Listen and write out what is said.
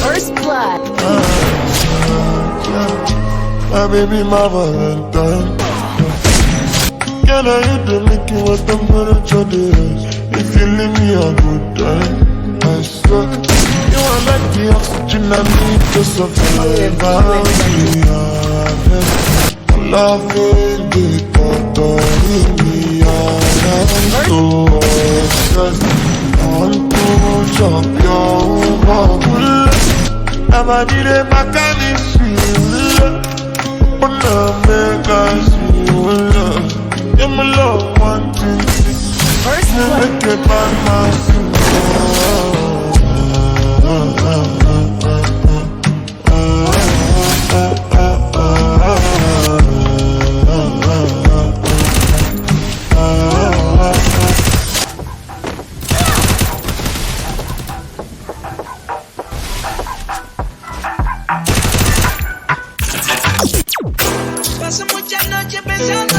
First blood. My baby, my Valentine. Can I do make you what temperature is? If you leave me a good time, I swear. You are like the oxygen I need to survive. Love it, deep, me. I'm so obsessed. I want to jump your bubble. Never did a mechanic feel. But now make us feel. You're my love, one thing. First blood. Make it by myself. Paso muchas noches pensando